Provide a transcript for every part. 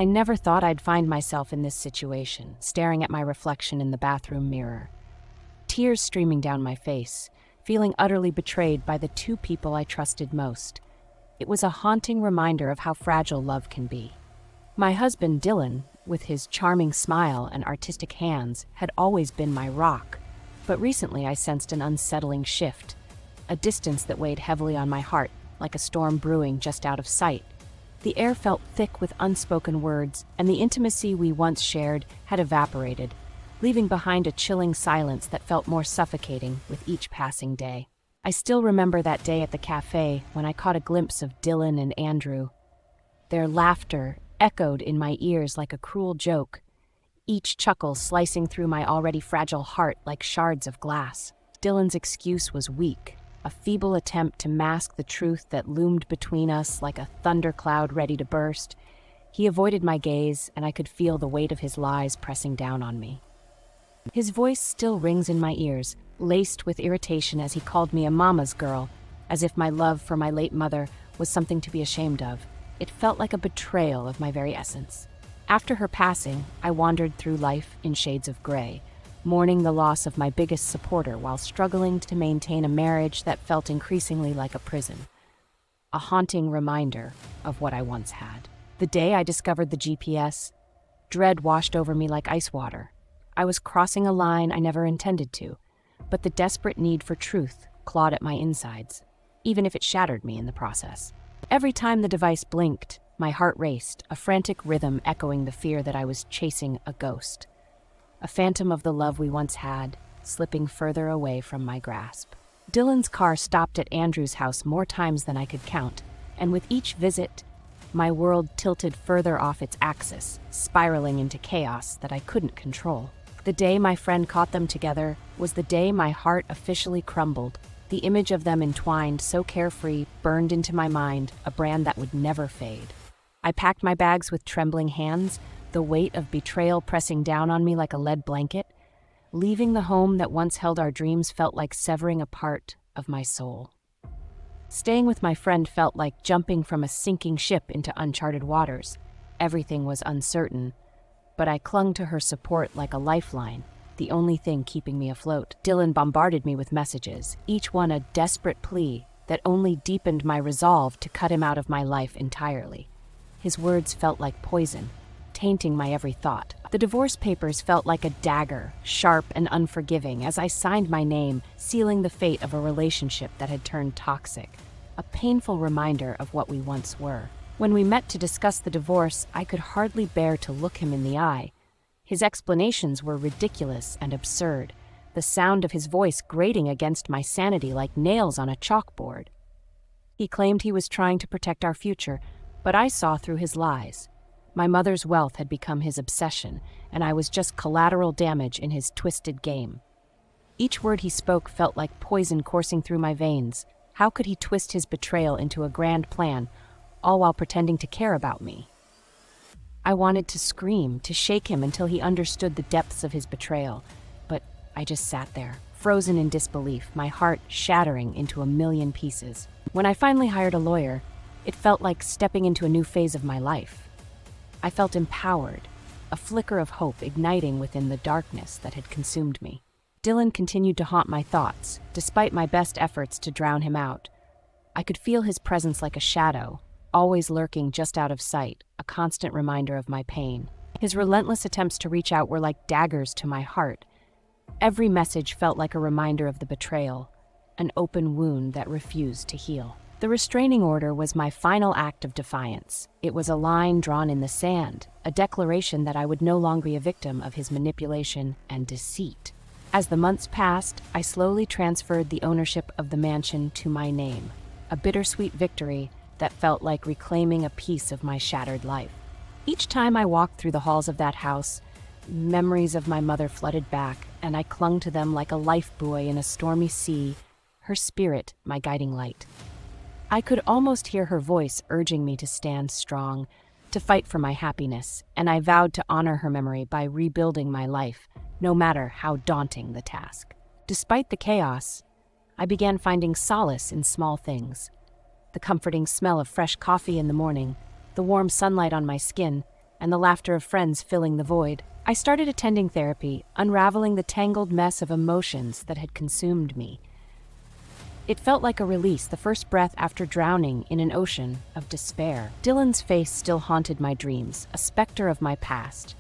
I never thought I'd find myself in this situation, staring at my reflection in the bathroom mirror. Tears streaming down my face, feeling utterly betrayed by the two people I trusted most. It was a haunting reminder of how fragile love can be. My husband, Dylan, with his charming smile and artistic hands, had always been my rock, but recently I sensed an unsettling shift, a distance that weighed heavily on my heart, like a storm brewing just out of sight. The air felt thick with unspoken words, and the intimacy we once shared had evaporated, leaving behind a chilling silence that felt more suffocating with each passing day. I still remember that day at the cafe when I caught a glimpse of Dylan and Andrew. Their laughter echoed in my ears like a cruel joke, each chuckle slicing through my already fragile heart like shards of glass. Dylan's excuse was weak, a feeble attempt to mask the truth that loomed between us like a thundercloud ready to burst. He avoided my gaze, and I could feel the weight of his lies pressing down on me. His voice still rings in my ears, laced with irritation as he called me a mama's girl, as if my love for my late mother was something to be ashamed of. It felt like a betrayal of my very essence. After her passing, I wandered through life in shades of gray, mourning the loss of my biggest supporter while struggling to maintain a marriage that felt increasingly like a prison. A haunting reminder of what I once had. The day I discovered the GPS, dread washed over me like ice water. I was crossing a line I never intended to, but the desperate need for truth clawed at my insides, even if it shattered me in the process. Every time the device blinked, my heart raced, a frantic rhythm echoing the fear that I was chasing a ghost. A phantom of the love we once had, slipping further away from my grasp. Dylan's car stopped at Andrew's house more times than I could count, and with each visit, my world tilted further off its axis, spiraling into chaos that I couldn't control. The day my friend caught them together was the day my heart officially crumbled. The image of them entwined, so carefree, burned into my mind, a brand that would never fade. I packed my bags with trembling hands, the weight of betrayal pressing down on me like a lead blanket. Leaving the home that once held our dreams felt like severing a part of my soul. Staying with my friend felt like jumping from a sinking ship into uncharted waters. Everything was uncertain, but I clung to her support like a lifeline, the only thing keeping me afloat. Dylan bombarded me with messages, each one a desperate plea that only deepened my resolve to cut him out of my life entirely. His words felt like poison, tainting my every thought. The divorce papers felt like a dagger, sharp and unforgiving, as I signed my name, sealing the fate of a relationship that had turned toxic, a painful reminder of what we once were. When we met to discuss the divorce, I could hardly bear to look him in the eye. His explanations were ridiculous and absurd, the sound of his voice grating against my sanity like nails on a chalkboard. He claimed he was trying to protect our future, but I saw through his lies. My mother's wealth had become his obsession, and I was just collateral damage in his twisted game. Each word he spoke felt like poison coursing through my veins. How could he twist his betrayal into a grand plan, all while pretending to care about me? I wanted to scream, to shake him until he understood the depths of his betrayal, but I just sat there, frozen in disbelief, my heart shattering into a million pieces. When I finally hired a lawyer, it felt like stepping into a new phase of my life. I felt empowered, a flicker of hope igniting within the darkness that had consumed me. Dylan continued to haunt my thoughts, despite my best efforts to drown him out. I could feel his presence like a shadow, always lurking just out of sight, a constant reminder of my pain. His relentless attempts to reach out were like daggers to my heart. Every message felt like a reminder of the betrayal, an open wound that refused to heal. The restraining order was my final act of defiance. It was a line drawn in the sand, a declaration that I would no longer be a victim of his manipulation and deceit. As the months passed, I slowly transferred the ownership of the mansion to my name, a bittersweet victory that felt like reclaiming a piece of my shattered life. Each time I walked through the halls of that house, memories of my mother flooded back, and I clung to them like a lifebuoy in a stormy sea, her spirit my guiding light. I could almost hear her voice urging me to stand strong, to fight for my happiness, and I vowed to honor her memory by rebuilding my life, no matter how daunting the task. Despite the chaos, I began finding solace in small things. The comforting smell of fresh coffee in the morning, the warm sunlight on my skin, and the laughter of friends filling the void. I started attending therapy, unraveling the tangled mess of emotions that had consumed me. It felt like a release, the first breath after drowning in an ocean of despair. Dylan's face still haunted my dreams, a specter of my past.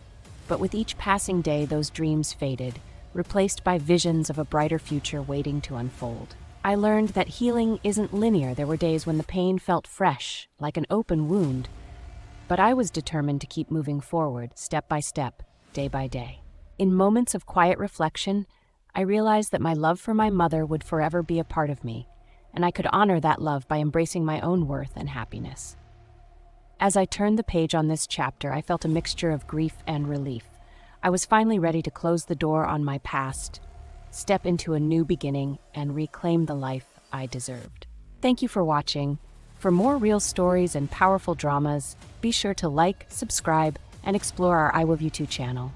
But with each passing day, those dreams faded, replaced by visions of a brighter future waiting to unfold. I learned that healing isn't linear. There were days when the pain felt fresh, like an open wound. But I was determined to keep moving forward, step by step, day by day. In moments of quiet reflection, I realized that my love for my mother would forever be a part of me, and I could honor that love by embracing my own worth and happiness. As I turned the page on this chapter, I felt a mixture of grief and relief. I was finally ready to close the door on my past, step into a new beginning, and reclaim the life I deserved. Thank you for watching. For more real stories and powerful dramas, be sure to like, subscribe, and explore our I Will You Too channel.